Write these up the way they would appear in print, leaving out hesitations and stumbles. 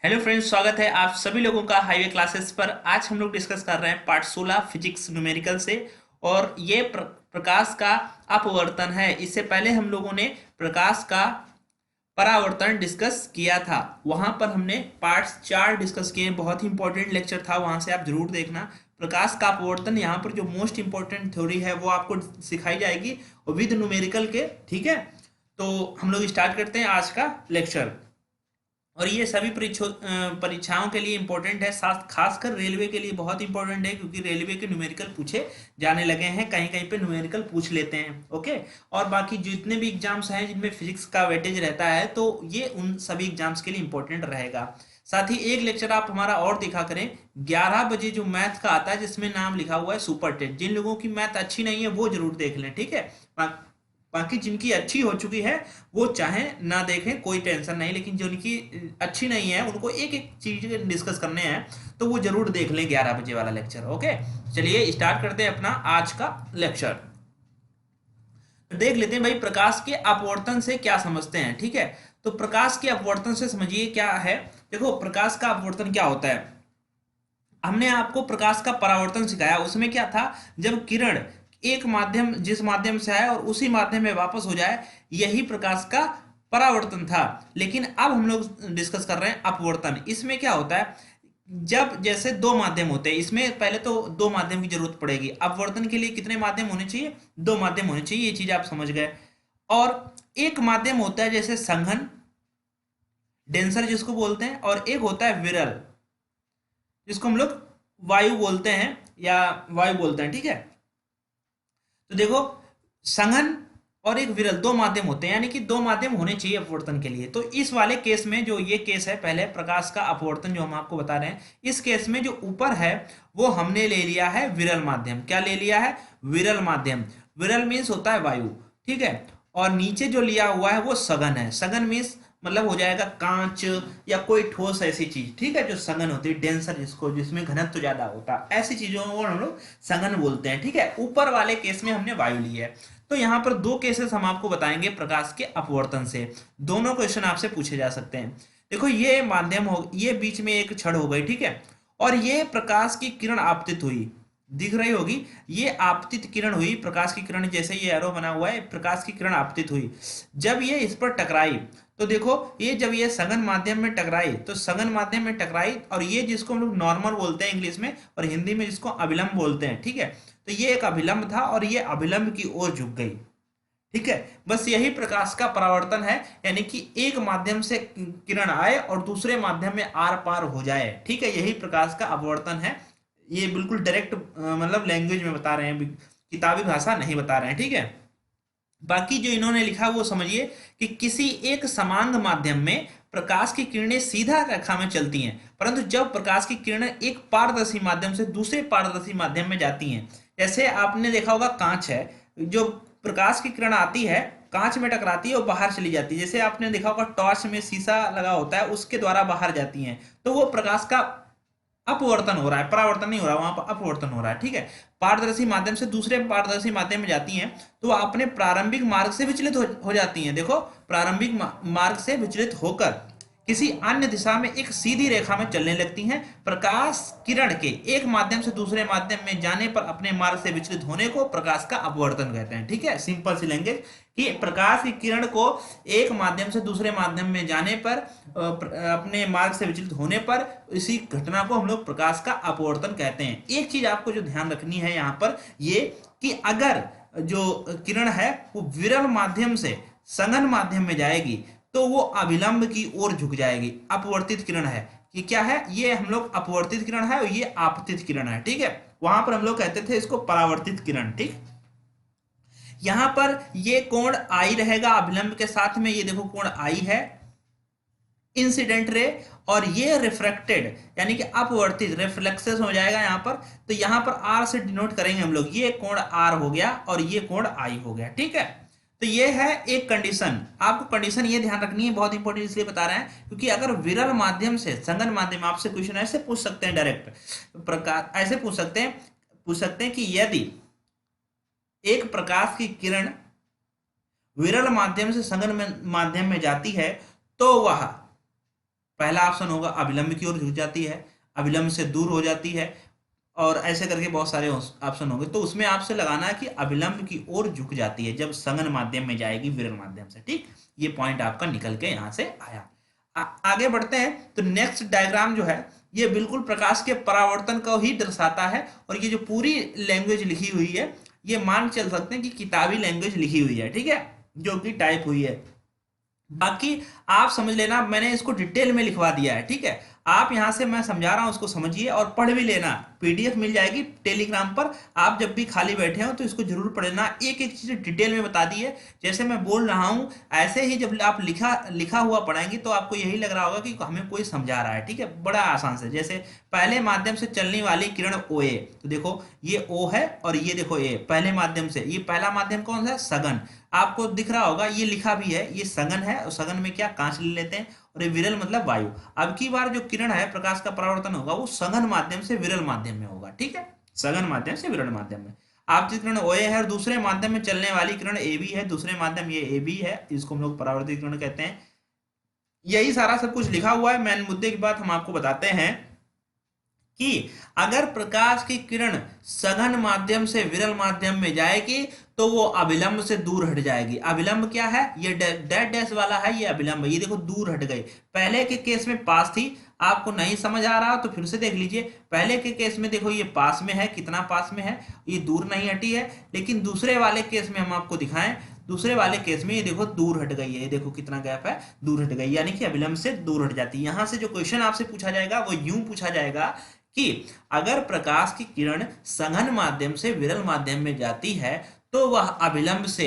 Hello friends, स्वागत है आप सभी लोगों का हाईवे क्लासेस पर। आज हम लोग डिस्कस कर रहे हैं पार्ट 16 फिजिक्स न्यूमेरिकल से। और ये प्रकाश का अपवर्तन है। इससे पहले हम लोगों ने प्रकाश का परावर्तन डिस्कस किया था। वहां पर हमने पार्ट्स 4 डिस्कस किए। बहुत ही इंपॉर्टेंट लेक्चर था, वहां से आप जरूर देखना। प्रकाश का अपवर्तन यहाँ पर जो मोस्ट इंपॉर्टेंट थ्योरी है वो आपको सिखाई जाएगी और विद न्यूमेरिकल के। ठीक है, तो हम लोग स्टार्ट करते हैं आज का लेक्चर। और ये सभी परीक्षाओं के लिए इंपॉर्टेंट है, साथ खासकर रेलवे के लिए बहुत इंपॉर्टेंट है, क्योंकि रेलवे के न्यूमेरिकल पूछे जाने लगे हैं। कहीं कहीं पे न्यूमेरिकल पूछ लेते हैं। ओके। और बाकी जितने भी एग्जाम्स हैं जिनमें फिजिक्स का वेटेज रहता है, तो ये उन सभी एग्जाम्स के लिए इंपॉर्टेंट रहेगा। साथ ही एक लेक्चर आप हमारा और देखा करें, 11 बजे जो मैथ का आता है जिसमें नाम लिखा हुआ है सुपर टेट। जिन लोगों की मैथ अच्छी नहीं है वो जरूर देख लें, ठीक है। बाकी जिनकी अच्छी हो चुकी है वो चाहे ना देखें, कोई टेंशन नहीं। लेकिन जिनकी अच्छी नहीं है उनको एक एक चीज डिस्कस करने हैं, तो वो जरूर देख लें 11 बजे वाला लेक्चर। ओके, चलिए स्टार्ट करते हैं अपना आज का लेक्चर। देख लेते हैं भाई, प्रकाश के अपवर्तन से क्या समझते हैं। ठीक है, तो प्रकाश के अपवर्तन से समझिए क्या है। देखो, प्रकाश का अपवर्तन क्या होता है। हमने आपको प्रकाश का परावर्तन सिखाया। उसमें क्या था, जब किरण एक माध्यम जिस माध्यम से आए और उसी माध्यम में वापस हो जाए, यही प्रकाश का परावर्तन था। लेकिन अब हम लोग डिस्कस कर रहे हैं अपवर्तन। इसमें क्या होता है, जब जैसे दो माध्यम होते हैं, इसमें पहले तो दो माध्यम की जरूरत पड़ेगी। अपवर्तन के लिए कितने माध्यम होने चाहिए, दो माध्यम होने चाहिए, ये चीज आप समझ गए। और एक माध्यम होता है जैसे संघन, डेंसर जिसको बोलते हैं, और एक होता है विरल जिसको हम लोग वायु बोलते हैं या वायु बोलते हैं। ठीक है, तो देखो, संघन और एक विरल दो माध्यम होते हैं, यानी कि दो माध्यम होने चाहिए अपवर्तन के लिए। तो इस वाले केस में जो ये केस है, पहले प्रकाश का अपवर्तन जो हम आपको बता रहे हैं, इस केस में जो ऊपर है वो हमने ले लिया है विरल माध्यम। क्या ले लिया है, विरल माध्यम। विरल मीन्स होता है वायु, ठीक है। और नीचे जो लिया हुआ है वो सघन है। सघन मीन्स मतलब हो जाएगा कांच या कोई ठोस ऐसी चीज, ठीक है, जो सघन होती है, डेंसर जिसको, जिसमें घनत्व तो ज्यादा होता है, ऐसी चीजों को हम लोग सघन बोलते हैं। ठीक है, ऊपर वाले केस में हमने वायु ली है। तो यहाँ पर दो केसेस हम आपको बताएंगे प्रकाश के अपवर्तन से। दोनों क्वेश्चन आपसे पूछे जा सकते हैं। देखो, ये माध्यम हो, ये बीच में एक छड़ हो गई, ठीक है, और ये प्रकाश की किरण आपतित हुई, दिख रही होगी। ये आपतित किरण हुई, प्रकाश की किरण, जैसे ये एरो बना हुआ है, प्रकाश की किरण आपतित हुई। जब ये इस पर टकराई, तो देखो, ये जब ये सघन माध्यम में टकराई, तो सघन माध्यम में टकराई, और ये जिसको हम लोग नॉर्मल बोलते हैं इंग्लिश में, और हिंदी में जिसको अभिलंब बोलते हैं, ठीक है। तो ये एक अभिलंब था और ये अभिलंब की ओर झुक गई। ठीक है, बस यही प्रकाश का परावर्तन है, यानी कि एक माध्यम से किरण आए और दूसरे माध्यम में आर पार हो जाए। ठीक है, यही प्रकाश का अपवर्तन है। ये बिल्कुल डायरेक्ट मतलब लैंग्वेज में बता रहे हैं, किताबी भाषा नहीं बता रहे हैं। ठीक है, बाकी जो इन्होंने लिखा वो समझिए कि किसी एक समांग माध्यम में प्रकाश की किरणें सीधा रेखा में चलती हैं, परंतु जब प्रकाश की किरणें एक पारदर्शी माध्यम से दूसरे पारदर्शी माध्यम में जाती हैं, जैसे आपने देखा होगा कांच है, जो प्रकाश की किरण आती है कांच में टकराती है और बाहर चली जाती है। जैसे आपने देखा होगा टॉर्च में शीशा लगा होता है, उसके द्वारा बाहर जाती हैं, तो वो प्रकाश का अपवर्तन हो रहा है, परावर्तन नहीं हो रहा, वहां पर अपवर्तन हो रहा है। ठीक है, पारदर्शी माध्यम से दूसरे पारदर्शी माध्यम में जाती हैं, तो वो अपने प्रारंभिक मार्ग से विचलित हो जाती हैं। देखो, प्रारंभिक मार्ग से विचलित होकर किसी अन्य दिशा में एक सीधी रेखा में चलने लगती हैं। प्रकाश किरण के एक माध्यम से दूसरे माध्यम में जाने पर अपने मार्ग से विचलित होने को प्रकाश का अपवर्तन कहते हैं। ठीक है, सिंपल सी लैंग्वेज कि प्रकाश की किरण को एक माध्यम से दूसरे माध्यम में जाने पर, अपने मार्ग से विचलित होने पर, इसी घटना को हम लोग प्रकाश का अपवर्तन कहते हैं। एक चीज आपको जो ध्यान रखनी है यहाँ पर, ये कि अगर जो किरण है वो विरल माध्यम से सघन माध्यम में जाएगी, तो वो अभिलंब की ओर झुक जाएगी। अपवर्तित किरण है कि क्या है, ये हम लोग अपवर्तित किरण है और ये आपतित किरण है। ठीक है, वहां पर हम लोग कहते थे इसको परावर्तित किरण। ठीक, यहां पर ये कोण आई रहेगा अभिलंब के साथ में, ये देखो कोण आई है, इंसिडेंट रे, और ये रिफ्रैक्टेड यानी कि अपवर्तित, रिफ्लेक्सेस हो जाएगा यहाँ पर। तो यहाँ पर आर से डिनोट करेंगे हम लोग, ये कोण आर हो गया और ये कोण आई हो गया। ठीक है, तो ये है एक कंडीशन। आपको कंडीशन ये ध्यान रखनी है, बहुत इंपॉर्टेंट इसलिए बता रहे हैं क्योंकि अगर विरल माध्यम से संगन माध्यम, आपसे क्वेश्चन ऐसे पूछ सकते हैं डायरेक्ट प्रकार, ऐसे पूछ सकते हैं कि यदि एक प्रकाश की किरण विरल माध्यम से संगन माध्यम में जाती है, तो वह पहला ऑप्शन होगा अभिलंब की ओर झुक जाती है, अभिलंब से दूर हो जाती है, और ऐसे करके बहुत सारे ऑप्शन होंगे। तो उसमें आपसे लगाना है कि अभिलंब की ओर झुक जाती है जब सघन माध्यम में जाएगी विरल माध्यम से। ठीक, ये पॉइंट आपका निकल के यहां से आया। आगे बढ़ते हैं तो नेक्स्ट डायग्राम जो है ये बिल्कुल प्रकाश के परावर्तन को ही दर्शाता है, और ये जो पूरी लैंग्वेज लिखी हुई है ये मान चल सकते हैं कि किताबी लैंग्वेज लिखी हुई है, ठीक है, जो कि टाइप हुई है। बाकी आप समझ लेना, मैंने इसको डिटेल में लिखवा दिया है, ठीक है। आप यहां से मैं समझा रहा हूं उसको समझिए और पढ़ भी लेना, पीडीएफ मिल जाएगी टेलीग्राम पर। आप जब भी खाली बैठे हो तो इसको जरूर पढ़ना, एक एक चीज डिटेल में बता दी है। जैसे मैं बोल रहा हूं ऐसे ही जब आप लिखा लिखा हुआ पढ़ेंगे तो आपको यही लग रहा होगा कि हमें कोई समझा रहा है, ठीक है, बड़ा आसान से। जैसे पहले माध्यम से चलने वाली किरण ओ ए, तो देखो ये ओ है और ये देखो ए, पहले माध्यम से, ये पहला माध्यम कौन सा है, सघन। आपको दिख रहा होगा ये लिखा भी है, ये सघन है, और सघन में क्या कांच ले लेते हैं, और ये विरल मतलब वायु। अब की बार जो किरण है प्रकाश का परावर्तन होगा वो सघन माध्यम से विरल माध्यम में होगा, ठीक है, सघन माध्यम से विरल माध्यम में। आपतित किरण ओए है और दूसरे माध्यम में चलने वाली किरण ए बी है, दूसरे माध्यम ये ए बी है, इसको हम लोग परावर्तित किरण कहते हैं। यही सारा सब कुछ लिखा हुआ है। मेन मुद्दे की बात हम आपको बताते हैं कि अगर प्रकाश की किरण सघन माध्यम से विरल माध्यम में जाएगी तो वो अभिलंब से दूर हट जाएगी। अभिलंब क्या है, ये डैश डैश वाला है, ये अभिलंब है, ये देखो दूर हट गई। पहले के केस में पास थी, आपको नहीं समझ आ रहा तो फिर से देख लीजिए। पहले के केस में देखो ये पास में है, कितना पास में है, ये दूर नहीं हटी है। लेकिन दूसरे वाले केस में हम आपको दिखाएं, दूसरे वाले केस में ये देखो दूर हट गई है, ये देखो कितना गैप है, दूर हट गई, यानी कि अभिलंब से दूर हट जाती है। यहां से जो क्वेश्चन आपसे पूछा जाएगा वो यूं पूछा जाएगा कि अगर प्रकाश की किरण सघन माध्यम से विरल माध्यम में जाती है तो वह अभिलंब से,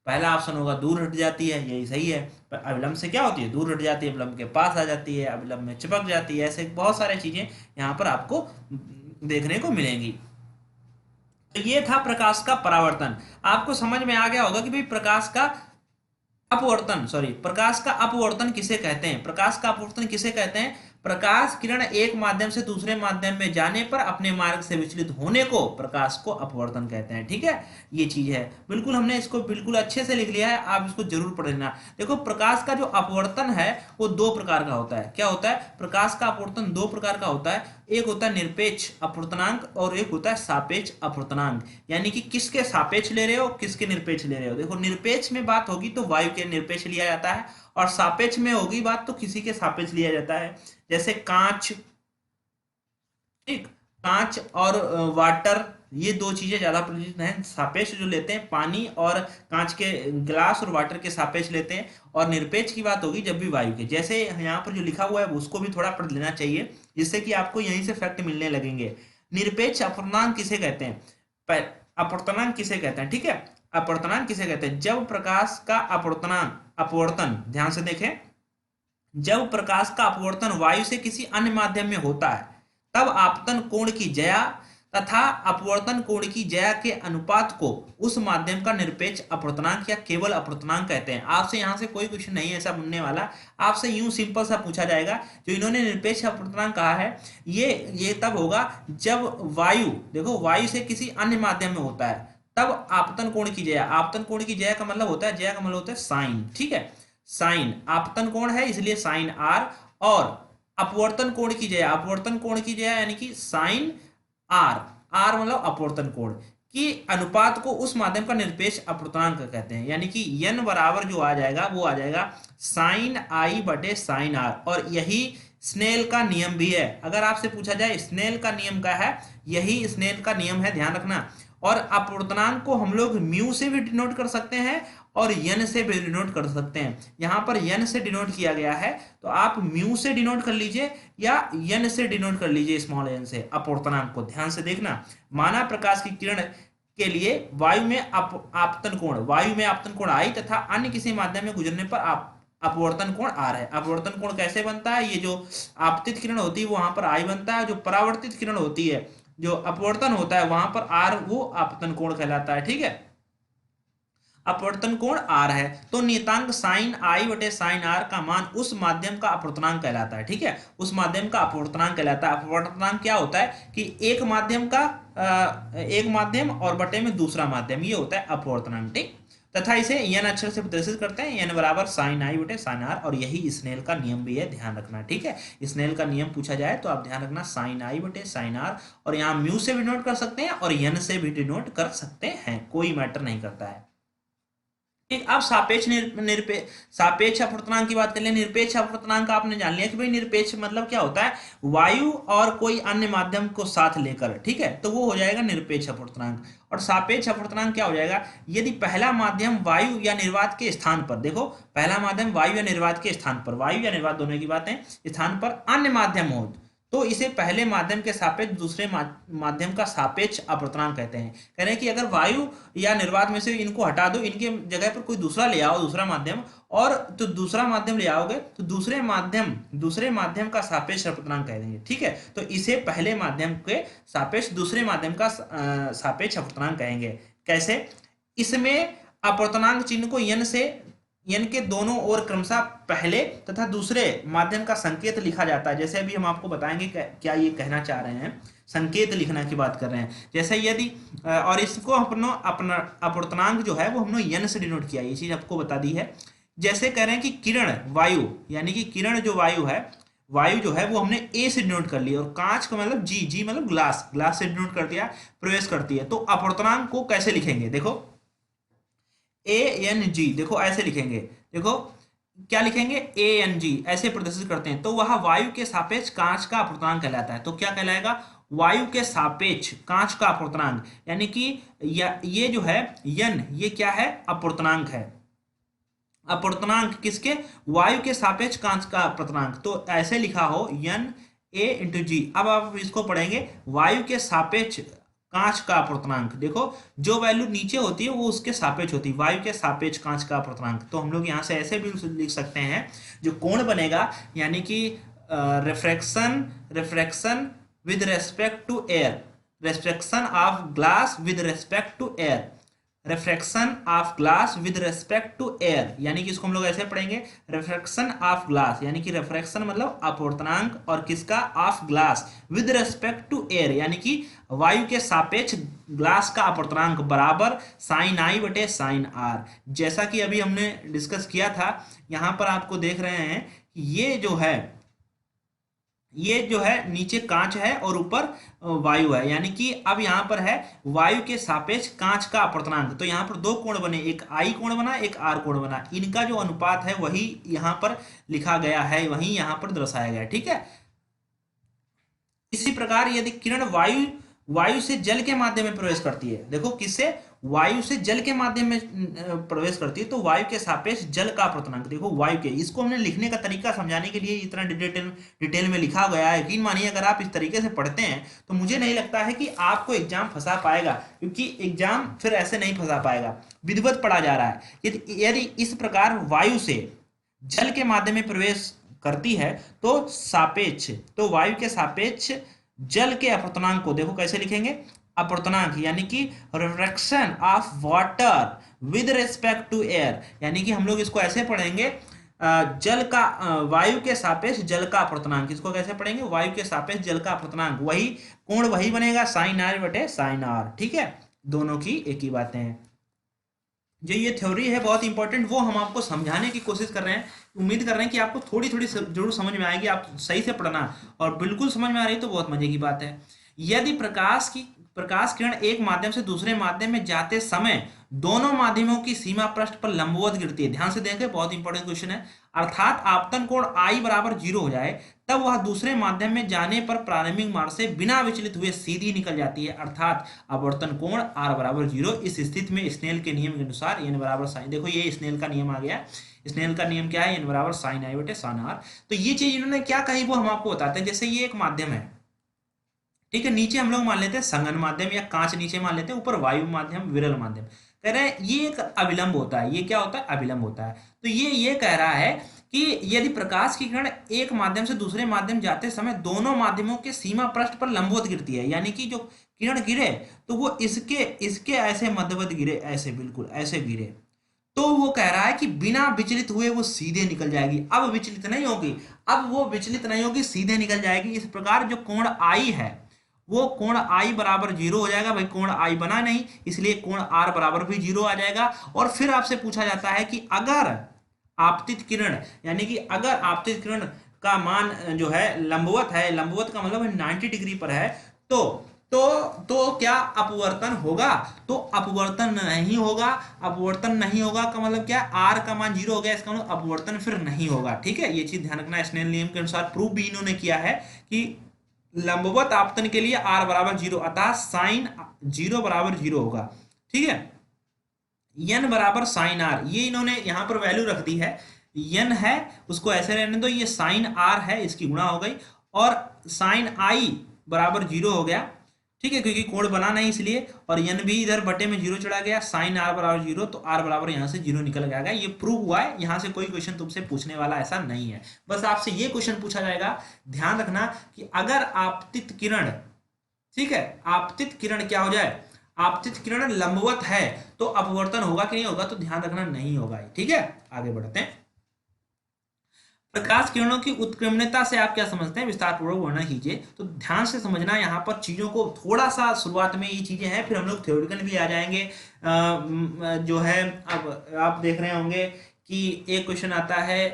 पहला ऑप्शन होगा दूर हट जाती है, यही सही है। पर अभिलंब से क्या होती है, दूर हट जाती है, अभिलंब के पास आ जाती है, अभिलंब में चिपक जाती है, ऐसे बहुत सारी चीजें यहाँ पर आपको देखने को मिलेंगी। तो ये था प्रकाश का परावर्तन। आपको समझ में आ गया होगा कि भाई प्रकाश का अपवर्तन, सॉरी, प्रकाश का अपवर्तन किसे कहते हैं, प्रकाश का अपवर्तन किसे कहते हैं, प्रकाश किरण एक माध्यम से दूसरे माध्यम में जाने पर अपने मार्ग से विचलित होने को प्रकाश को अपवर्तन कहते हैं, ठीक है। ये चीज है, बिल्कुल हमने इसको बिल्कुल अच्छे से लिख लिया है, आप इसको जरूर पढ़ लेना। देखो प्रकाश का जो अपवर्तन है वो दो प्रकार का होता है। क्या होता है, प्रकाश का अपवर्तन दो प्रकार का होता है, एक होता है निरपेक्ष अपवर्तनांक और एक होता है सापेक्ष अपवर्तनांक। यानी कि किसके सापेक्ष ले रहे हो, किसके निरपेक्ष ले रहे हो। देखो निरपेक्ष में बात होगी तो वायु के निरपेक्ष लिया जाता है, और सापेक्ष में होगी बात तो किसी के सापेक्ष लिया जाता है। जैसे कांच, ठीक, कांच और वाटर, ये दो चीजें ज्यादा प्रचलित हैं। सापेक्ष जो लेते हैं पानी और कांच के ग्लास और वाटर के सापेक्ष लेते हैं, और निरपेक्ष की बात होगी जब भी वायु के। जैसे यहाँ पर जो लिखा हुआ है उसको भी थोड़ा पढ़ लेना चाहिए, जिससे कि आपको यहीं से फैक्ट मिलने लगेंगे। निरपेक्ष अपवर्तनांक किसे कहते हैं, अपवर्तनांक किसे कहते हैं, ठीक है, अपवर्तनांक किसे कहते हैं, जब प्रकाश का अपवर्तन, ध्यान से देखें, जब प्रकाश का अपवर्तन वायु से किसी अन्य माध्यम में होता है तब आपतन कोण की ज्या तथा अपवर्तन कोण की ज्या के अनुपात को उस माध्यम का निरपेक्ष अपवर्तनांक या केवल अपवर्तनांक कहते हैं। आपसे यहां से कोई क्वेश्चन नहीं ऐसा बनने वाला, आपसे यूं सिंपल सा पूछा जाएगा। जो इन्होंने निरपेक्ष अपवर्तनांक कहा है ये तब होगा जब वायु, देखो वायु से किसी अन्य माध्यम में होता है तब आपतन कोण की ज्या, आपतन कोण की ज्या का मतलब होता है, ज्या का मतलब होता है साइन, ठीक है, साइन, आपतन कोण है इसलिए साइन आर, और अपवर्तन कोण की ज्या, अपवर्तन कोण की ज्या यानी कि साइन आर, आर मतलब अपवर्तन कोण की अनुपात को उस माध्यम का निरपेक्ष अपवर्तनांक कहते हैं। यानी कि n बराबर जो आ जाएगा वो आ जाएगा साइन आई बटे साइन आर, और यही स्नेल का नियम भी है। अगर आपसे पूछा जाए स्नेल का नियम क्या है, यही स्नेल का नियम है, ध्यान रखना। और अपवर्तनांक को हम लोग म्यू से भी डिनोट कर सकते हैं और यन से भी डिनोट कर सकते हैं। यहां पर यन से डिनोट किया गया है तो आप म्यू से डिनोट कर लीजिए या यन से डिनोट कर लीजिए, स्मॉल एन से, अपवर्तनांक को ध्यान से देखना। माना प्रकाश की किरण के लिए वायु में आपतन कोण आई तथा अन्य किसी माध्यम में गुजरने पर अपवर्तन कोण आर है। अपवर्तन कोण कैसे बनता है, ये जो आपतित किरण होती है वहां पर आई बनता है, जो परावर्तित किरण होती है, जो अपवर्तन होता है वहां पर आर, वो आपतन कोण कहलाता है, ठीक है, अपवर्तन कोण आर है। तो नियतांक साइन आई बटे साइन आर का मान उस माध्यम का अपवर्तनांक कहलाता है, ठीक है, उस माध्यम का अपवर्तनांक कहलाता है। अपवर्तनांक क्या होता है कि एक माध्यम और बटे में दूसरा माध्यम, ये होता है अपवर्तनांक, ठीक। तथा इसे n अक्षर से प्रदर्शित करते हैं, n बराबर साइन आई बटे साइन आर, और यही स्नेल का नियम भी है, ध्यान रखना। ठीक है, स्नेल का नियम पूछा जाए तो आप ध्यान रखना साइन आई बटे साइन आर, और यहाँ म्यू से भी डिनोट कर सकते हैं और n से भी डिनोट कर सकते हैं, कोई मैटर नहीं करता है। ठीक, अब सापेक्ष अपवर्तनांक की बात कर ले। निरपेक्ष अपवर्तनांक आपने जान लिया कि भाई निरपेक्ष मतलब क्या होता है, वायु और कोई अन्य माध्यम को साथ लेकर, ठीक है, तो वो हो जाएगा निरपेक्ष अपवर्तनांक। और सापेक्ष अपवर्तनांक क्या हो जाएगा, यदि पहला माध्यम वायु या निर्वात के स्थान पर, देखो पहला माध्यम वायु या निर्वात के स्थान पर, वायु या निर्वात दोनों की बात है, स्थान पर अन्य माध्यम हो तो इसे पहले माध्यम के सापेक्ष दूसरे माध्यम का सापेक्ष अपवर्तनांक कहते हैं। कह रहे हैं कि अगर वायु या निर्वात में से इनको हटा दो, इनके जगह पर कोई दूसरा ले आओ, दूसरा माध्यम, और तो दूसरा माध्यम ले आओगे तो दूसरे माध्यम का सापेक्ष अपवर्तनांक कह देंगे। ठीक है, तो इसे पहले माध्यम के सापेक्ष दूसरे माध्यम का सापेक्ष अपवर्तनांक कहेंगे। कैसे, इसमें अपवर्तनांक चिन्ह को n के दोनों ओर क्रमशः पहले तथा दूसरे माध्यम का संकेत लिखा जाता है। जैसे अभी हम आपको बताएंगे क्या ये कहना चाह रहे हैं, संकेत लिखना की बात कर रहे हैं। जैसे यदि और इसको अपना अपवर्तनांक जो है वो हमने n से डिनोट किया, ये चीज आपको बता दी है। जैसे कह रहे हैं कि किरण वायु, यानी कि किरण जो वायु जो है वो हमने a से डिनोट कर लिया, और कांच का मतलब जी मतलब ग्लास से डिनोट कर दिया, प्रवेश करती है। तो अपवर्तनांक को कैसे लिखेंगे, देखो ANG, देखो ऐसे लिखेंगे, देखो क्या लिखेंगे, ANG ऐसे प्रदर्शित करते हैं, तो वह वायु के सापेक्ष कांच का अपवर्तनांक कहलाता है। तो क्या कहलाएगा, वायु के सापेक्ष कांच का अपवर्तनांक, यानी कि ये जो है n, ये क्या है, अपवर्तनांक है। अपवर्तनांक किसके, वायु के सापेक्ष कांच का अपवर्तनांक, तो ऐसे लिखा हो NA×G। अब आप इसको पढ़ेंगे, वायु के सापेक्ष कांच का अपवर्तनांक, देखो जो वैल्यू नीचे होती है वो उसके सापेक्ष होती है, वायु के सापेक्ष कांच का अपवर्तनांक। तो हम लोग यहाँ से ऐसे भी लिख सकते हैं, जो कोण बनेगा, यानी कि refraction with respect to air, refraction of glass with respect to air, refraction of glass with respect to air, यानी कि इसको हम लोग ऐसे पढ़ेंगे, रिफ्रैक्शन ऑफ ग्लास, यानी कि रिफ्रैक्शन मतलब अपवर्तनांक, और किसका, of glass, with respect to air, यानी कि वायु के सापेक्ष ग्लास का अपवर्तनांक बराबर साइन आई बटे साइन आर। जैसा कि अभी हमने डिस्कस किया था, यहां पर आपको देख रहे हैं कि ये जो है नीचे कांच है और ऊपर वायु है, यानी कि अब यहाँ पर है वायु के सापेक्ष कांच का अपवर्तनांक। तो यहाँ पर दो कोण बने, एक आई कोण बना, एक आर कोण बना, इनका जो अनुपात है वही यहाँ पर लिखा गया है, वही यहाँ पर दर्शाया गया है। ठीक है, इसी प्रकार यदि किरण वायु से जल के माध्यम में प्रवेश करती है, देखो किससे, वायु से जल के माध्यम में प्रवेश करती है, तो वायु के सापेक्ष जल का अपवर्तनांक, देखो वायु के, इसको हमने लिखने का तरीका समझाने के लिए इतना डिटेल में लिखा गया है। यकीन मानिए अगर आप इस तरीके से पढ़ते हैं तो मुझे नहीं लगता है कि आपको एग्जाम फंसा पाएगा, क्योंकि एग्जाम फिर ऐसे नहीं फंसा पाएगा, विधिवत पढ़ा जा रहा है। यदि इस प्रकार वायु से जल के माध्यम में प्रवेश करती है तो वायु के सापेक्ष जल के अपवर्तनांक को देखो कैसे लिखेंगे, अपवर्तनांक, यानी कि refraction of water with respect to air, यानी कि हम लोग इसको ऐसे पढ़ेंगे, जल का वायु के सापेक्ष जल का अपवर्तनांक, इसको कैसे पढ़ेंगे, वायु के सापेक्ष जल का अपवर्तनांक, वही कोण वही बनेगा साइन आर बटे साइन आर। ठीक है, दोनों की एक ही बातें हैं। जो ये थ्योरी है बहुत इंपॉर्टेंट, वो हम आपको समझाने की कोशिश कर रहे हैं। उम्मीद कर रहे हैं कि आपको थोड़ी थोड़ी जरूर समझ में आएगी, आप सही से पढ़ना, और बिल्कुल समझ में आ रही तो बहुत मजे की बात है। यदि प्रकाश किरण एक माध्यम से दूसरे माध्यम में जाते समय दोनों माध्यमों की सीमा पृष्ठ पर लंबवत गिरती है, ध्यान से देखें बहुत इंपॉर्टेंट क्वेश्चन है, अर्थात आपतन कोण I बराबर 0 हो जाए, तब वह दूसरे माध्यम में जाने पर प्रारंभिक मार्ग से बिना विचलित हुए सीधी निकल जाती है, अर्थात अपवर्तन कोण R बराबर 0। इस स्थिति में स्नेल के नियम के अनुसार n बराबर साइन, देखो ये स्नेल का नियम आ गया, स्नेल का नियम क्या है, n बराबर साइन आई बटे साइन आर। तो ये चीज इन्होंने क्या कही वो हम आपको बताते हैं। जैसे ये एक माध्यम है, ठीक है, नीचे हम लोग मान लेते हैं संघन माध्यम या कांच नीचे मान लेते हैं, ऊपर वायु माध्यम विरल माध्यम, कह रहे हैं ये एक अविलंब होता है, ये क्या होता है, अविलंब होता है। तो ये कह रहा है कि यदि प्रकाश की किरण एक माध्यम से दूसरे माध्यम जाते समय दोनों माध्यमों के सीमा पृष्ठ पर लंबवत गिरती है, यानी कि जो किरण गिरे तो वो इसके ऐसे मध्यवत गिरे, ऐसे बिल्कुल ऐसे गिरे, तो वो कह रहा है कि बिना विचलित हुए वो सीधे निकल जाएगी। अब विचलित नहीं होगी, सीधे निकल जाएगी। इस प्रकार जो कोण आई है वो कोण आई बराबर जीरो हो जाएगा। भाई कोण आई बना नहीं, इसलिए कोण आर बराबर भी जीरो आ जाएगा। और फिर आपसे पूछा जाता है कि अगर आपतित किरण, यानी कि अगर आपतित किरण का मान जो है लंबवत है, लंबवत का मतलब 90 डिग्री पर है, तो क्या अपवर्तन होगा? तो अपवर्तन नहीं होगा। अपवर्तन नहीं होगा का मतलब क्या? आर का मान जीरो हो गया, इसका मतलब अपवर्तन फिर नहीं होगा। ठीक है, ये चीज ध्यान रखना। स्नेल नियम के अनुसार प्रूफ भी इन्होंने किया है कि लंबवत आपतन के लिए आर बराबर जीरो, अतः साइन जीरो बराबर जीरो होगा। ठीक है, यन बराबर साइन आर, ये इन्होंने यहां पर वैल्यू रख दी है। यन है उसको ऐसे रहने दो, ये साइन आर है, इसकी गुणा हो गई, और साइन आई बराबर जीरो हो गया। ठीक है, क्योंकि कोण बना नहीं इसलिए, और यन भी इधर बटे में जीरो चला गया, साइन आर बराबर जीरो, तो आर बराबर यहां से जीरो निकल गया। ये प्रूव हुआ है, यहां से कोई क्वेश्चन तुमसे पूछने वाला ऐसा नहीं है। बस आपसे ये क्वेश्चन पूछा जाएगा, ध्यान रखना कि अगर आपतित किरण, ठीक है, आपतित किरण क्या हो जाए, आपतित किरण लंबवत है तो अपवर्तन होगा कि नहीं होगा? तो ध्यान रखना नहीं होगा। ठीक है, आगे बढ़ते हैं। प्रकाश किरणों की उत्क्रमणीयता से आप क्या समझते हैं, विस्तार पूर्वक वर्णन कीजिए। तो ध्यान से समझना, यहाँ पर चीजों को थोड़ा सा, शुरुआत में ये चीजें हैं, फिर हम लोग थ्योरेटिकल भी आ जाएंगे। जो है अब आप देख रहे होंगे कि एक क्वेश्चन आता है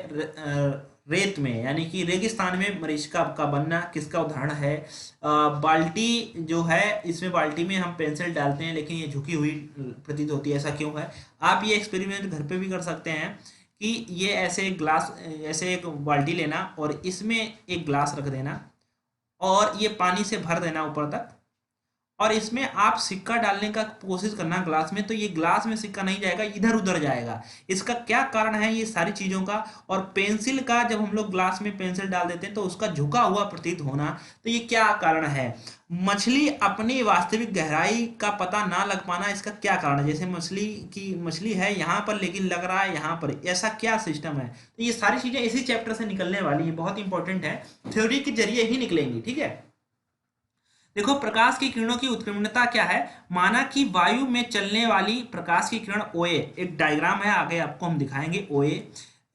रेत में, यानी कि रेगिस्तान में मरीचिका का बनना, किसका उदाहरण है? बाल्टी जो है, इसमें बाल्टी में हम पेंसिल डालते हैं लेकिन ये झुकी हुई प्रतीत होती है, ऐसा क्यों है? आप ये एक्सपेरिमेंट घर पे भी कर सकते हैं कि ये ऐसे एक ग्लास, ऐसे एक बाल्टी लेना और इसमें एक ग्लास रख देना और ये पानी से भर देना ऊपर तक, और इसमें आप सिक्का डालने का कोशिश करना ग्लास में, तो ये ग्लास में सिक्का नहीं जाएगा, इधर उधर जाएगा। इसका क्या कारण है? ये सारी चीजों का, और पेंसिल का, जब हम लोग ग्लास में पेंसिल डाल देते हैं तो उसका झुका हुआ प्रतीत होना, तो ये क्या कारण है? मछली अपनी वास्तविक गहराई का पता ना लग पाना, इसका क्या कारण है? जैसे मछली है यहाँ पर लेकिन लग रहा है यहाँ पर, ऐसा क्या सिस्टम है? तो ये सारी चीजें इसी चैप्टर से निकलने वाली है, बहुत इंपॉर्टेंट है, थ्योरी के जरिए ही निकलेंगी। ठीक है, देखो प्रकाश की किरणों की उत्क्रमणीयता क्या है। माना कि वायु में चलने वाली प्रकाश की किरण ओए, एक डायग्राम है आगे आपको हम दिखाएंगे, ओए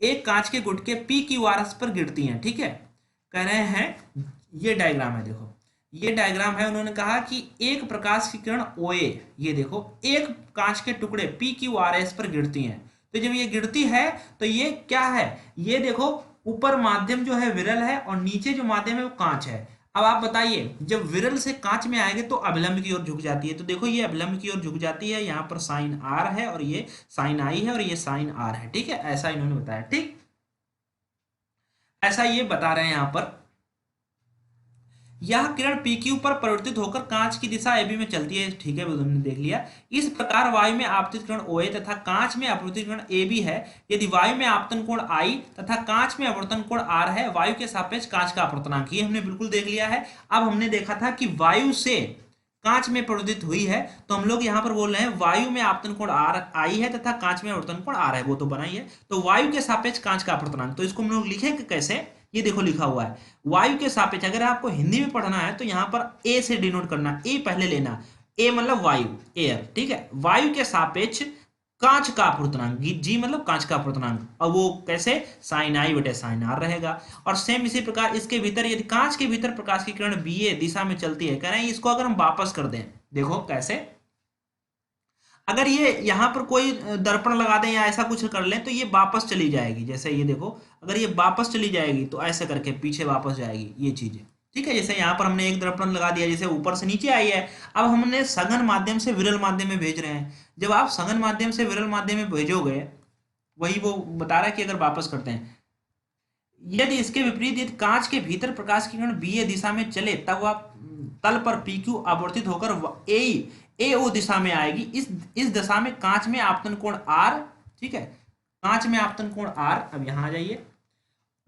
एक कांच के गुटके पी क्यू आर एस पर गिरती हैं। ठीक है, कह रहे हैं, ये डायग्राम है, देखो ये डायग्राम है। उन्होंने कहा कि एक प्रकाश की किरण ओए, ये देखो एक कांच के टुकड़े पी क्यू आर एस पर गिरती हैं। तो जब ये गिरती है तो ये क्या है? ये देखो ऊपर माध्यम जो है विरल है और नीचे जो माध्यम है वो कांच है। अब आप बताइए, जब विरल से कांच में आएंगे तो अभिलंब की ओर झुक जाती है, तो देखो ये अभिलंब की ओर झुक जाती है, यहाँ पर साइन आर है और ये साइन आई है और ये साइन आर है। ठीक है, ऐसा इन्होंने बताया। ठीक, ऐसा ये बता रहे हैं यहाँ पर। यह किरण PQ पर परिवर्तित होकर कांच की दिशा AB में चलती है। ठीक है, हमने देख लिया। इस प्रकार वायु में आपतित किरण OA तथा कांच में अपवर्तित किरण AB है। यदि वायु में आपतन कोण I तथा कांच में अपवर्तन कोण R है, वायु के सापेक्ष कांच का अपवर्तनांक, ये हमने बिल्कुल देख लिया है। अब हमने देखा था कि वायु से कांच में परिवर्तित हुई है, तो हम लोग यहाँ पर बोल रहे हैं वायु में आपतन कोण I है तथा कांच में अपवर्तन कोण R है, वो तो बना ही है। तो वायु के सापेक्ष कांच का अपवर्तनांक, तो इसको हम लोग लिखेंगे कैसे? ये देखो लिखा हुआ है वायु के सापेक्ष। अगर आपको हिंदी में पढ़ना है तो यहाँ पर ए से डिनोट करना, ए पहले लेना, ए मतलब वायु, एयर। ठीक है, वायु के सापेक्ष कांच का अपवर्तनांक, जी मतलब कांच का अपवर्तनांक, और वो कैसे? साइन आई बटे साइन आर रहेगा। और सेम इसी प्रकार इसके भीतर, यदि कांच के भीतर प्रकाश की किरण BA दिशा में चलती है, कह रहे हैं इसको अगर हम वापस कर दें, देखो कैसे, अगर ये यहाँ पर कोई दर्पण लगा दें या ऐसा कुछ कर लें तो ये वापस चली जाएगी। जैसे ये देखो, अगर ये वापस चली जाएगी तो ऐसे करके पीछे वापस जाएगी ये चीजें। ठीक है, जैसे यहाँ पर हमने एक दर्पण लगा दिया, जैसे ऊपर से नीचे आई है, अब हमने सघन माध्यम से विरल माध्यम में भेज रहे हैं। जब आप सघन माध्यम से विरल माध्यम में भेजोगे, वही वो बता रहा है कि अगर वापस करते हैं, यदि इसके विपरीत, यदि कांच के भीतर प्रकाश की किरण BA दिशा में चले, तब वह तल पर PQ आवर्तित होकर AO दिशा में आएगी। इस दशा में कांच में आपतन कोण R, ठीक है, कांच में आपतन कोण R, अब यहां आ जाइए,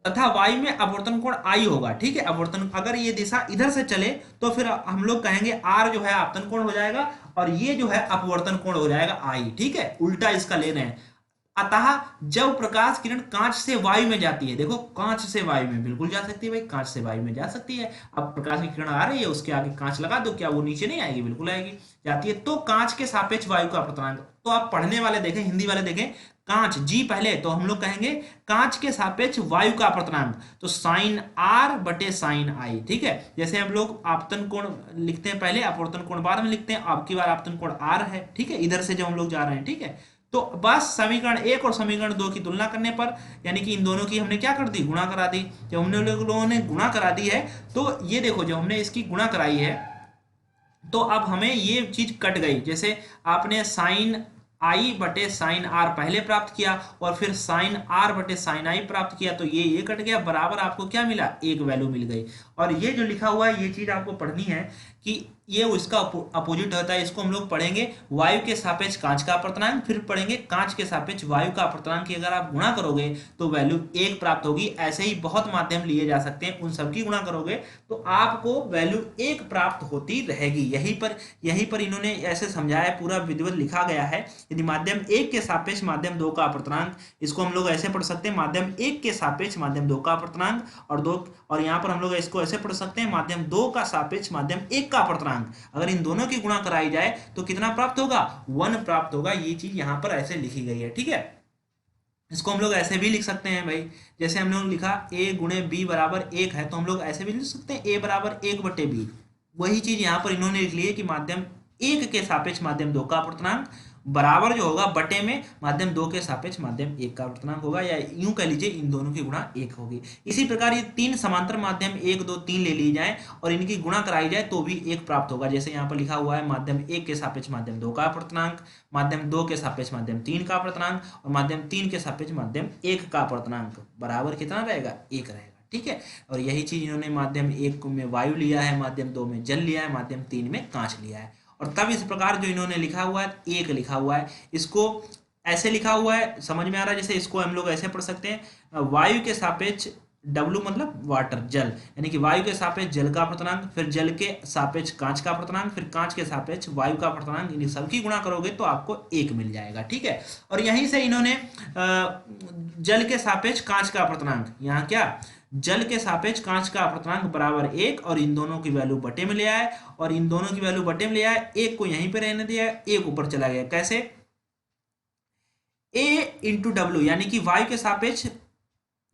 तथा वायु में अपवर्तन कोण I होगा। ठीक है, अपवर्तन, अगर ये दिशा इधर से चले तो फिर हम लोग कहेंगे R जो है आपतन कोण हो जाएगा और ये जो है अपवर्तन कोण हो जाएगा I। ठीक है, उल्टा इसका ले रहे हैं। अतः जब प्रकाश किरण कांच से वायु में जाती है, देखो कांच से वायु में बिल्कुल जा सकती है भाई, कांच से वायु में जा सकती है। अब प्रकाश की किरण आ रही है, उसके आगे कांच लगा दो, क्या वो नीचे नहीं आएगी? बिल्कुल आएगी, जाती है। तो कांच के सापेक्ष वायु का अपर्तनांक, तो आप पढ़ने वाले देखें, हिंदी वाले देखें, कांच जी पहले तो हम लोग कहेंगे कांच के सापेक्ष वायु का अपर्तनांक, तो साइन आर बटे साइन आई, ठीक है। जैसे हम लोग आपतन कोण लिखते हैं पहले, अपवर्तन कोण बाद में लिखते हैं, आपकी बार आपतन कोण आर है, ठीक है, इधर से जब हम लोग जा रहे हैं, ठीक है। तो बस समीकरण एक और समीकरण दो की तुलना करने पर, यानी कि इन दोनों की हमने क्या कर दी, गुणा करा दी। जब हमने लोगों ने गुणा करा दी है, तो ये देखो जब हमने इसकी गुणा कराई है, तो अब हमें ये चीज कट गई। जैसे आपने साइन आई बटे साइन आर पहले प्राप्त किया, और फिर साइन आर बटे साइन आई प्राप्त किया, तो ये कट गया, बराबर आपको क्या मिला, एक वैल्यू मिल गई। और ये जो लिखा हुआ है, ये चीज आपको पढ़नी है कि ये उसका अपोजिट होता है। इसको हम लोग पढ़ेंगे वायु के सापेक्ष कांच का अपर्तनांक, फिर पढ़ेंगे कांच के सापेक्ष वायु का अपर्तनांक की अगर आप गुणा करोगे तो वैल्यू एक प्राप्त होगी। ऐसे ही बहुत माध्यम लिए जा सकते हैं, उन सबकी गुणा करोगे तो आपको वैल्यू एक प्राप्त होती रहेगी। यहीं पर इन्होंने ऐसे समझाया, पूरा विधिवत लिखा गया है। यदि माध्यम एक के सापेक्ष माध्यम दो का अपर्तनांक, इसको हम लोग ऐसे पढ़ सकते हैं, माध्यम एक के सापेक्ष माध्यम दो का अपर्तनांक, और यहाँ पर हम लोग इसको ऐसे पढ़ सकते हैं, माध्यम दो का सापेक्ष माध्यम एक का अपर्तनांक। अगर इन दोनों की गुणा कराई जाए तो कितना प्राप्त होगा, 1 प्राप्त होगा। ये चीज यहां पर ऐसे लिखी गई है, ठीक है। इसको हम लोग ऐसे भी लिख सकते हैं भाई, जैसे हम लोग लिखा a गुणे बी बराबर 1 है, तो हम लोग ऐसे भी लिख सकते हैं a बराबर 1 बटे बी। वही चीज यहां पर इन्होंने लिख ली है कि माध्यम एक के सापेक्ष माध्यम दो का अपर्तनांक बराबर जो होगा बटे में माध्यम दो के सापेक्ष माध्यम एक का अपर्तनांक होगा, या यूं कह लीजिए इन दोनों की गुणा एक होगी। इसी प्रकार ये तीन समांतर माध्यम 1 2 3 ले ली जाए और इनकी गुणा कराई जाए तो भी एक प्राप्त होगा। जैसे यहाँ पर लिखा हुआ है माध्यम एक के सापेक्ष माध्यम दो का अपर्तनांक, माध्यम दो के सापेक्ष माध्यम तीन का अपर्तनांक, और माध्यम तीन के सापेक्ष माध्यम एक का अपर्तनांक बराबर कितना रहेगा, एक रहेगा, ठीक है। और यही चीज इन्होंने माध्यम एक में वायु लिया है, माध्यम दो में जल लिया है, माध्यम तीन में कांच लिया है। और तब इस प्रकार जो इन्होंने लिखा हुआ है, एक लिखा हुआ है, इसको ऐसे लिखा हुआ है, समझ में आ रहा है। जैसे इसको हम लोग ऐसे पढ़ सकते हैं, वायु के सापेक्ष W मतलब वाटर, जल, यानी कि वायु के सापेक्ष जल का अपर्तनांक, फिर जल के सापेक्ष कांच का अपर्तनांक, फिर कांच के सापेक्ष वायु का अपर्तनांक, इन सबकी गुणा करोगे तो आपको एक मिल जाएगा, ठीक है। और यहीं से इन्होंने जल के सापेक्ष कांच का अपर्तनांक, यहाँ क्या, जल के सापेक्ष कांच का अपर्तनांक बराबर एक, और इन दोनों की वैल्यू बटे में ले आए, और इन दोनों की वैल्यू बटे में ले आए, एक को यहीं पे रहने दिया, एक ऊपर चला गया। कैसे, A इंटू डब्ल्यू, यानी कि वायु के सापेक्ष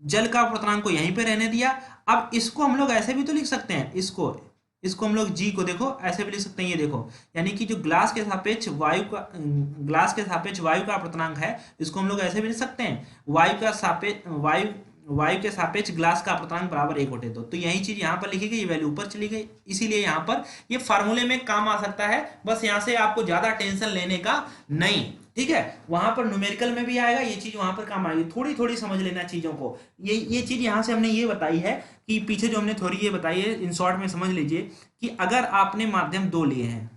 जल का अपर्तनांक को यहीं पे रहने दिया। अब इसको हम लोग ऐसे भी तो लिख सकते हैं, इसको हम लोग जी को देखो ऐसे भी लिख सकते हैं, ये देखो, यानी कि जो ग्लास के सापेक्ष वायु का अपर्तनांक है, इसको हम लोग ऐसे भी लिख सकते हैं, वायु के सापेक्ष ग्लास का अपर्तनांक बराबर एक बटे दो। तो यही चीज यहाँ पर लिखी गई, ये वैल्यू ऊपर चली गई, इसीलिए यहाँ पर ये फार्मूले में काम आ सकता है। बस यहाँ से आपको ज्यादा टेंशन लेने का नहीं, ठीक है। वहां पर न्यूमेरिकल में भी आएगा ये चीज, वहां पर काम आएगी। थोड़ी थोड़ी समझ लेना चीजों को। ये चीज यहाँ से हमने ये बताई है कि पीछे जो हमने थोड़ी ये बताई है, इन शॉर्ट में समझ लीजिए कि अगर आपने माध्यम दो लिए हैं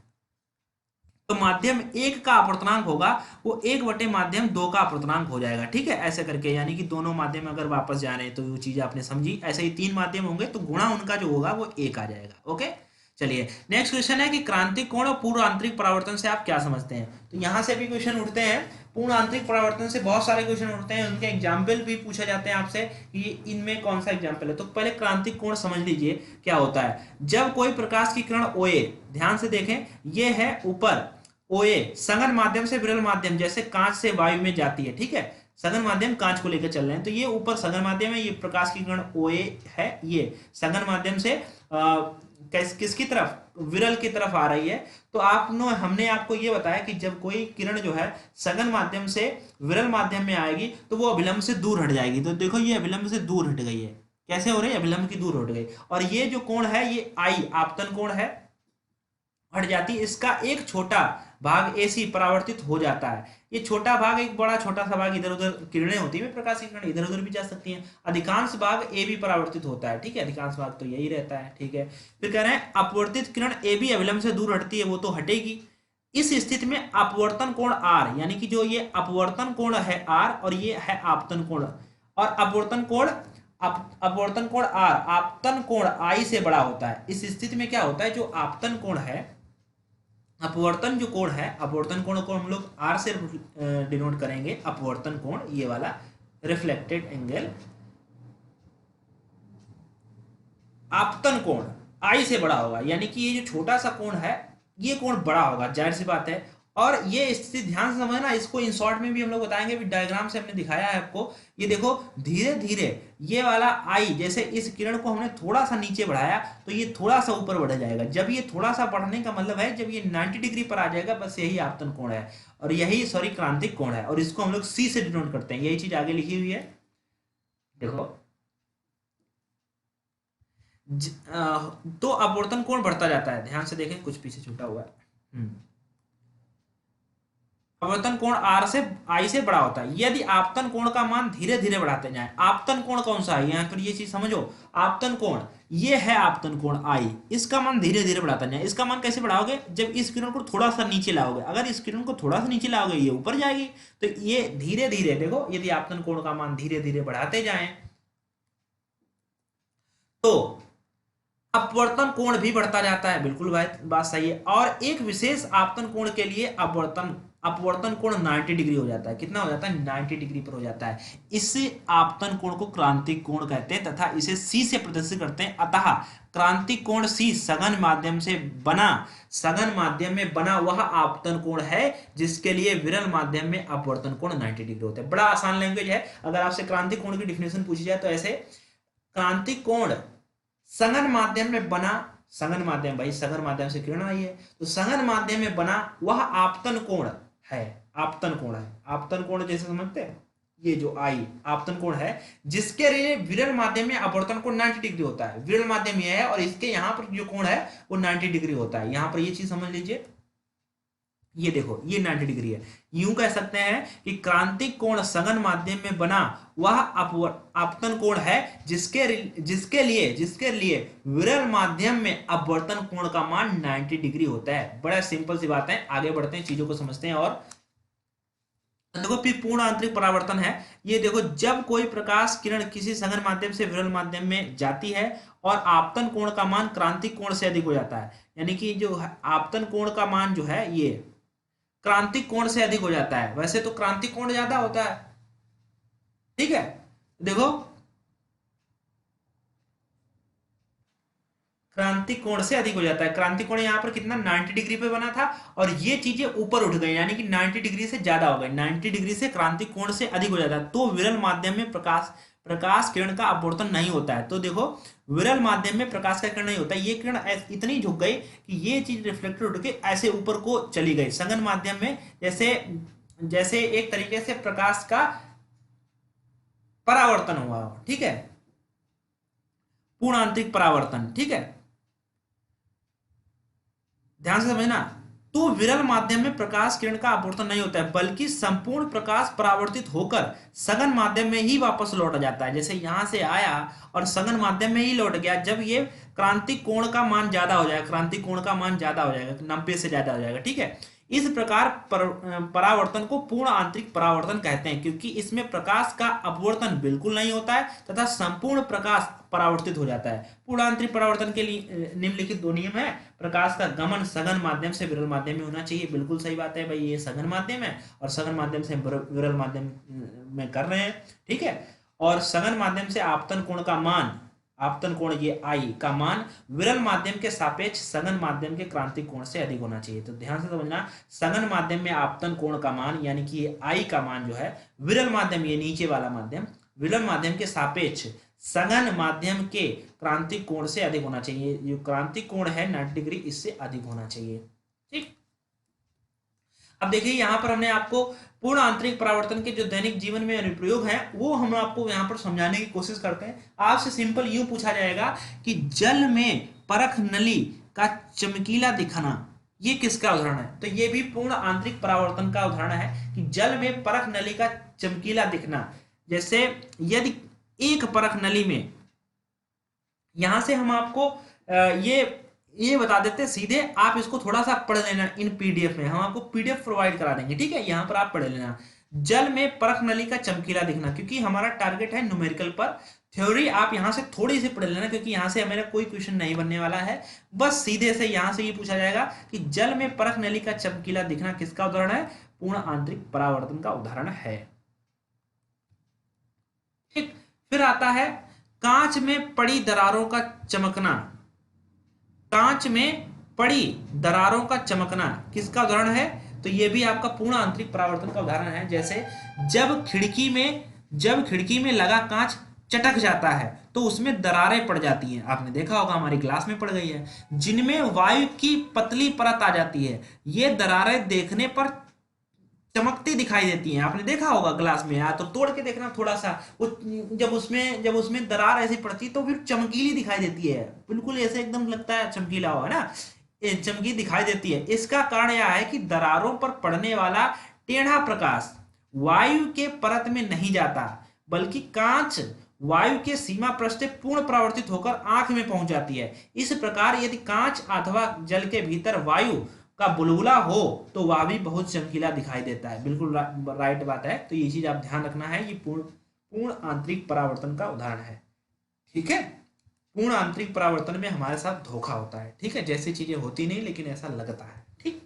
तो माध्यम एक का अपर्तनांक होगा वो एक बटे माध्यम दो का अपर्तनांक हो जाएगा, ठीक है, ऐसे करके। यानी कि दोनों माध्यम अगर वापस जा रहे हैं तो वो चीज आपने समझी। ऐसे ही तीन माध्यम होंगे तो गुणा उनका जो होगा वो एक आ जाएगा। ओके, चलिए नेक्स्ट क्वेश्चन है कि क्रांतिक कोण और पूर्ण आंतरिक परावर्तन से आप क्या समझते हैं। तो यहां से भी क्वेश्चन उठते हैं, पूर्ण आंतरिक परावर्तन से बहुत सारे क्वेश्चन उठते हैं, उनके एग्जाम्पल भी पूछे जाते हैं आपसे कि इनमें कौन सा एग्जाम्पल है। तो पहले क्रांतिक कोण समझ लीजिए क्या होता है। जब कोई प्रकाश की किरण ओए, ध्यान से देखें, ये है ऊपर ओए, सघन माध्यम से विरल माध्यम, जैसे कांच से वायु में जाती है, ठीक है, सघन माध्यम कांच को लेकर चल रहे हैं, तो ये ऊपर सघन माध्यम है, ये प्रकाश की किरण ओए है, ये सघन माध्यम से किसकी तरफ, विरल की तरफ आ रही है। तो हमने आपको ये बताया कि जब कोई किरण जो है सघन माध्यम से विरल माध्यम में आएगी तो वो अभिलंब से दूर हट जाएगी। तो देखो ये अभिलंब से दूर हट गई है, कैसे हो रही है, अभिलंब की दूर हट गई, और ये जो कोण है ये आई आपतन कोण है, हट जाती है। इसका एक छोटा भाग AC परावर्तित हो जाता है। ये छोटा भाग, एक बड़ा छोटा सा भाग, इधर उधर किरणें होती है, प्रकाश की किरणें इधर उधर भी जा सकती हैं। अधिकांश भाग AB परावर्तित होता है, ठीक है, अधिकांश भाग तो यही रहता है, ठीक है। फिर कह रहे हैं अपवर्तित किरण AB अविलंब से दूर हटती है, वो तो हटेगी। इस स्थिति में अपवर्तन कोण R, यानी कि जो ये अपवर्तन कोण है R और ये है आपतन कोण, और अपवर्तन कोण R आपतन कोण I से बड़ा होता है। इस स्थिति में क्या होता है, जो आपतन कोण है अपवर्तन जो कोण है, अपवर्तन कोण को हम लोग आर से डिनोट करेंगे। अपवर्तन कोण ये वाला रिफ्लेक्टेड एंगल, आपतन कोण आई से बड़ा होगा, यानी कि ये जो छोटा सा कोण है ये कोण बड़ा होगा, जाहिर सी बात है। और ये स्थिति ध्यान से समझना, इसको इन शॉर्ट में भी हम लोग बताएंगे, भी डायग्राम से हमने दिखाया है आपको। ये देखो धीरे धीरे ये वाला आई, जैसे इस किरण को हमने थोड़ा सा नीचे बढ़ाया तो ये थोड़ा सा ऊपर बढ़ जाएगा। जब ये थोड़ा सा बढ़ने का मतलब है जब ये 90 डिग्री पर आ जाएगा, बस यही आपतन कोण है, और यही सॉरी क्रांतिक कोण है, और इसको हम लोग सी से डिनोट करते हैं। यही चीज आगे लिखी हुई है, देखो। तो अपवर्तन कोण बढ़ता जाता है, ध्यान से देखें, कुछ पीछे छूटा हुआ है। अपवर्तन कोण आर से आई से बड़ा होता है यदि आपतन कोण का मान धीरे धीरे बढ़ाते जाएं। आपतन कोण कौन सा है, यहाँ पर ये चीज समझो। आपतन कोण ये है, आपतन कोण आई, इसका मान धीरे धीरे बढ़ाता जाए। इसका मान कैसे बढ़ाओगे, जब इस किरण को थोड़ा सा नीचे लाओगे। अगर इस किरण को थोड़ा सा नीचे लाओगे ये ऊपर जाएगी, तो ये धीरे धीरे देखो, यदि आपतन कोण का मान धीरे धीरे बढ़ाते जाएं तो अपवर्तन कोण भी बढ़ता जाता है। बिल्कुल बात सही है। और एक विशेष आपतन कोण के लिए अपवर्तन कोण 90 डिग्री हो जाता है। कितना हो जाता है, 90 डिग्री पर हो जाता है। इस आपतन कोण को क्रांतिक कोण कहते हैं तथा इसे सी से प्रदर्शित करते हैं। अतः क्रांतिक कोण सी सघन माध्यम में बना वह आपतन कोण है जिसके लिए विरल माध्यम में अपवर्तन कोण 90 डिग्री होता है। बड़ा आसान लैंग्वेज है। अगर आपसे क्रांतिक कोण की डिफिनेशन पूछी जाए तो ऐसे, क्रांतिक कोण सघन माध्यम में बना, सघन माध्यम भाई, सघन माध्यम से किरण आई है, तो सघन माध्यम में बना वह आपतन कोण है। आपतन कोण है, आपतन कोण जैसे समझते हैं, ये जो आई आपतन कोण है जिसके लिए विरल माध्यम में अपवर्तन कोण 90 डिग्री होता है। विरल माध्यम ये है और इसके यहाँ पर जो कोण है वो 90 डिग्री होता है। यहाँ पर ये चीज समझ लीजिए, ये देखो ये 90 डिग्री है। यूं कह सकते हैं कि क्रांतिक कोण सघन माध्यम में बना वह आपतन कोण है जिसके लिए विरल माध्यम में अपवर्तन कोण का मान 90 डिग्री होता है। बड़ा सिंपल सी बात है, आगे बढ़ते हैं, चीजों को समझते हैं। और देखो फिर पूर्ण आंतरिक परावर्तन है। ये देखो, जब कोई प्रकाश किरण किसी सघन माध्यम से विरल माध्यम में जाती है और आपतन कोण का मान क्रांतिक कोण से अधिक हो जाता है, यानी कि जो आपतन कोण का मान जो है ये क्रांतिक कोण से अधिक हो जाता है। वैसे तो क्रांतिक कोण ज्यादा होता है, ठीक है। देखो क्रांतिक कोण से अधिक हो जाता है। क्रांतिक कोण यहाँ पर कितना 90 डिग्री पे बना था और ये चीजें ऊपर उठ गई, यानी कि 90 डिग्री से ज्यादा हो गई। 90 डिग्री से क्रांतिक कोण से अधिक हो जाता है तो विरल माध्यम में प्रकाश किरण का अपवर्तन नहीं होता है। तो देखो विरल माध्यम में प्रकाश का किरण नहीं होता है। ये किरण इतनी झुक गई कि ये चीज रिफ्लेक्टेड उठ के ऐसे ऊपर को चली गई। सघन माध्यम में जैसे एक तरीके से प्रकाश का परावर्तन हुआ, ठीक है, पूर्ण आंतरिक परावर्तन, ठीक है, ध्यान से समझना। तो विरल माध्यम में प्रकाश किरण का अपवर्तन नहीं होता है बल्कि संपूर्ण प्रकाश परावर्तित होकर सघन माध्यम में ही वापस लौट जाता है। जैसे यहां से आया और सघन माध्यम में ही लौट गया। जब ये क्रांतिक कोण का मान ज्यादा हो जाएगा, क्रांतिक कोण का मान ज्यादा हो जाएगा, 90 से ज्यादा हो जाएगा, ठीक है। इस प्रकार परावर्तन को पूर्ण आंतरिक परावर्तन कहते हैं क्योंकि इसमें प्रकाश का अपवर्तन बिल्कुल नहीं होता है तथा संपूर्ण प्रकाश परावर्तित हो जाता है। पूर्ण आंतरिक परावर्तन के लिए निम्नलिखित दो नियम है। प्रकाश का गमन सघन माध्यम से विरल माध्यम में होना चाहिए। बिल्कुल सही बात है भाई, ये सघन माध्यम है और सघन माध्यम से विरल माध्यम में कर रहे हैं, ठीक है। और सघन माध्यम से आपतन कोण का मान, आपतन कोण ये आई का मान विरल माध्यम के सापेक्ष सघन माध्यम के क्रांतिक कोण से अधिक होना चाहिए। तो ध्यान से समझना, सघन माध्यम में आपतन कोण का मान यानी कि ये आई का मान जो है विरल माध्यम, ये नीचे वाला माध्यम, विरल माध्यम के सापेक्ष सघन माध्यम के क्रांतिक कोण से अधिक होना चाहिए। जो क्रांतिक कोण है 90 डिग्री, इससे अधिक होना चाहिए, ठीक। अब देखिए यहाँ पर हमने आपको पूर्ण आंतरिक परावर्तन के जो दैनिक जीवन में अनुप्रयोग है वो हम आपको यहाँ पर समझाने की कोशिश करते हैं। आपसे सिंपल यूं पूछा जाएगा कि जल में परख नली का चमकीला दिखना, ये किसका उदाहरण है? तो ये भी पूर्ण आंतरिक परावर्तन का उदाहरण है कि जल में परख नली का चमकीला दिखना। जैसे यदि एक परख नली में, यहां से हम आपको ये बता देते सीधे, आप इसको थोड़ा सा पढ़ लेना इन पीडीएफ में, हम आपको पीडीएफ प्रोवाइड करा देंगे, ठीक है, यहाँ पर आप पढ़ लेना। जल में परख नली का चमकीला दिखना, क्योंकि हमारा टारगेट है न्यूमेरिकल पर। थ्योरी आप यहां से थोड़ी सी पढ़ लेना, क्योंकि यहां से मेरा कोई क्वेश्चन नहीं बनने वाला है। बस सीधे से यहां से ये पूछा जाएगा कि जल में परख नली का चमकीला दिखना किसका उदाहरण है? पूर्ण आंतरिक परावर्तन का उदाहरण है। ठीक, फिर आता है कांच में पड़ी दरारों का चमकना। कांच में पड़ी दरारों का चमकना किसका उदाहरण है? तो ये भी आपका पूर्ण आंतरिक परावर्तन का उदाहरण है। जैसे जब खिड़की में लगा कांच चटक जाता है तो उसमें दरारें पड़ जाती हैं। आपने देखा होगा, हमारी क्लास में पड़ गई है, जिनमें वायु की पतली परत आ जाती है। ये दरारें देखने पर चमकती दिखाई देती हैं। आपने देखा होगा क्लास में, या तो तोड़ के देखना थोड़ा सा, जब उसमें दरार ऐसी पड़ती तो फिर चमकीली दिखाई देती है, बिल्कुल ऐसे एकदम लगता है चमकीला हुआ, है ना, चमकी दिखाई देती है। इसका कारण यह है कि दरारों पर पड़ने वाला टेढ़ा प्रकाश वायु के परत में नहीं जाता, बल्कि कांच वायु के सीमा पृष्ठ से पूर्ण परावर्तित होकर आंख में पहुंच जाती है। इस प्रकार यदि कांच अथवा जल के भीतर वायु का बुलबुला हो तो वह भी बहुत चमकीला दिखाई देता है। बिल्कुल राइट बात है। तो ये चीज आप ध्यान रखना है, ये पूर्ण आंतरिक परावर्तन का उदाहरण है। ठीक है, पूर्ण आंतरिक परावर्तन में हमारे साथ धोखा होता है। ठीक है, जैसी चीजें होती नहीं लेकिन ऐसा लगता है। ठीक,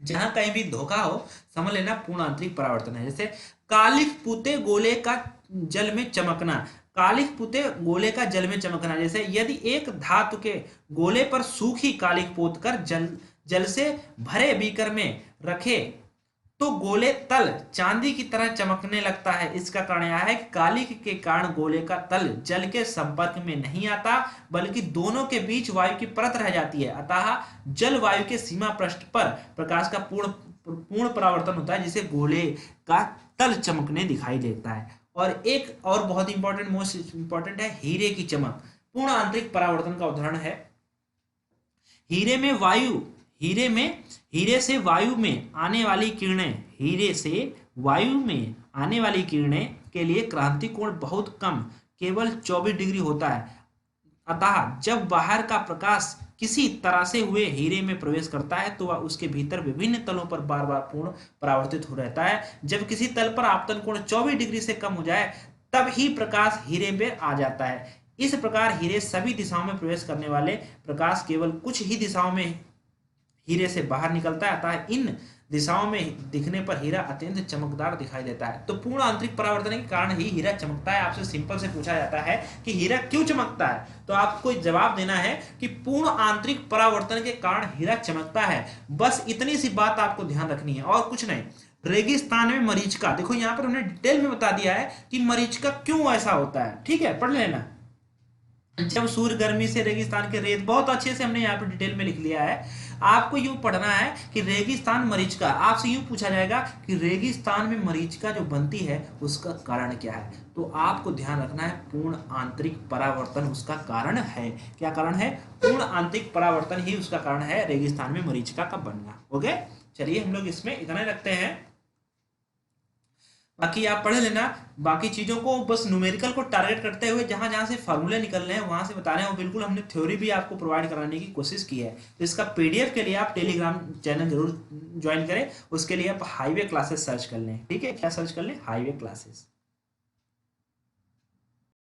जहां कहीं भी धोखा हो समझ लेना पूर्ण आंतरिक परावर्तन है। जैसे कालिख पुते गोले का जल में चमकना। कालिख पुते गोले का जल में चमकना, जैसे यदि एक धातु के गोले पर सूखी कालिख पोत कर जल से भरे बीकर में रखे तो गोले तल चांदी की तरह चमकने लगता है। इसका कारण यह है कि कालिख के कारण गोले का तल जल के संपर्क में नहीं आता, बल्कि दोनों के बीच वायु की परत रह जाती है। अतः जल वायु के सीमा पृष्ठ पर प्रकाश का पूर्ण परावर्तन होता है, जिसे गोले का तल चमकने दिखाई देता है। और एक और बहुत इंपॉर्टेंट, मोस्ट इंपॉर्टेंट है हीरे की चमक। पूर्ण आंतरिक परावर्तन का उदाहरण है हीरे से वायु में आने वाली किरणें। हीरे से वायु में आने वाली किरणें के लिए क्रांति कोण बहुत कम, केवल 24 डिग्री होता है। अतः जब बाहर का प्रकाश किसी तरह से हुए हीरे में प्रवेश करता है तो वह उसके भीतर विभिन्न तलों पर बार बार पूर्ण परावर्तित हो रहता है। जब किसी तल पर आपतन कोण 24 डिग्री से कम हो जाए तब ही प्रकाश हीरे में आ जाता है। इस प्रकार हीरे सभी दिशाओं में प्रवेश करने वाले प्रकाश केवल कुछ ही दिशाओं में हीरे से बाहर निकलता है। अतः इन दिशाओं में दिखने पर हीरा अत्यंत चमकदार दिखाई देता है। तो पूर्ण आंतरिक परावर्तन के कारण ही हीरा चमकता है। आपसे सिंपल से पूछा जाता है कि हीरा क्यों चमकता है, तो आपको जवाब देना है कि पूर्ण आंतरिक परावर्तन के कारण हीरा चमकता है। बस इतनी सी बात आपको ध्यान रखनी है और कुछ नहीं। रेगिस्तान में मरीचिका, देखो यहाँ पर हमने डिटेल में बता दिया है कि मरीचिका क्यों ऐसा होता है। ठीक है, पढ़ लेना। जब सूर्य गर्मी से रेगिस्तान के रेत, बहुत अच्छे से हमने यहाँ पर डिटेल में लिख लिया है। आपको यूं पढ़ना है कि रेगिस्तान मरीचिका, आपसे यूं पूछा जाएगा कि रेगिस्तान में मरीचिका जो बनती है उसका कारण क्या है, तो आपको ध्यान रखना है पूर्ण आंतरिक परावर्तन उसका कारण है। क्या कारण है? पूर्ण आंतरिक परावर्तन ही उसका कारण है रेगिस्तान में मरीचिका का बनना। ओके, चलिए हम लोग इसमें इतना रखते हैं, बाकी आप पढ़ लेना। बाकी चीजों को बस न्यूमेरिकल को टारगेट करते हुए जहां जहां से फार्मूले निकल रहे हैं वहां से बता रहे हैं, वो बिल्कुल हमने थ्योरी भी आपको प्रोवाइड कराने की कोशिश की है। तो इसका पीडीएफ के लिए आप टेलीग्राम चैनल जरूर ज्वाइन करें। उसके लिए आप हाईवे क्लासेस सर्च कर लें। ठीक है, क्या सर्च कर लें? Highway classes.